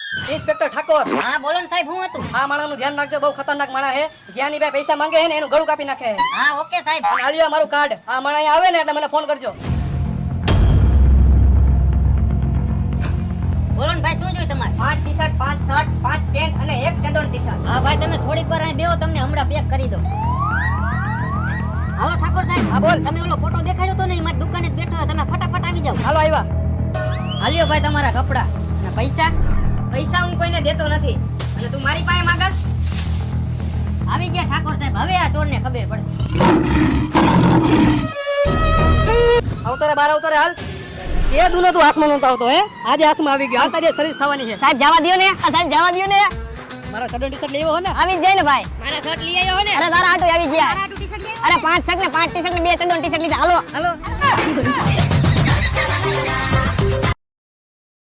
Inspector Thakor, હા બોલો ને સાહેબ, હું હતું? આ માણસનું ધ્યાન રાખજો, બહુ ખતરનાક માણસ છે. જ્યાંની બે પૈસા માંગે છે ને એનું ગળું કાપી નાખે છે. હા ઓકે સાહેબ. અને આલ્યો મારું કાર્ડ. આ માણસ અહીંયા આવે ને એટલે મને ફોન કરજો. બોલો ને ભાઈ, શું જોઈએ તમારે? 5 ટી-શર્ટ, 5 શર્ટ, 5 પેન્ટ અને 1 ચડ્ડોની ટી-શર્ટ. હા ભાઈ, તમે થોડીક વાર અહીં બેહો, તમને હમણાં પેક કરી દઉં. હાલો ઠાકોર સાહેબ. હા બોલ. તમે ઓલો ફોટો દેખાડ્યો તો ને, એ મારી દુકાને જ બેઠો હતો. તમે ફટાફટ આવી જાઓ. હાલો આવ્યા. હાલ્યો ભાઈ તમારા કપડા અને પૈસા. પૈસા હું કોઈને દેતો નથી અને તું મારી પાસે માંગસ. આવી ગયા ઠાકોર સાહેબ, હવે આ ચોરને ખબર પડશે. અવતારે બાર અવતારે હાલ. કે દુનો તું હાથમાં નહોતો આવતો હે, આજે હાથમાં આવી ગયો. આ તારી સર્વિસ થવાની છે. સાહેબ જવા દો ને, સાહેબ જવા દો ને. મારો ચડ્ડો ટી-શર્ટ લેવો હો ને? આવી જ જાય ને ભાઈ. મારા શર્ટ લઈ આવ્યો હો ને? અરે તારા આટો આવી ગયા. અરે 5 શર્ટ ને 5 ટી-શર્ટ ને 2 ચડ્ડો ટી-શર્ટ લીધા. હાલો હાલો.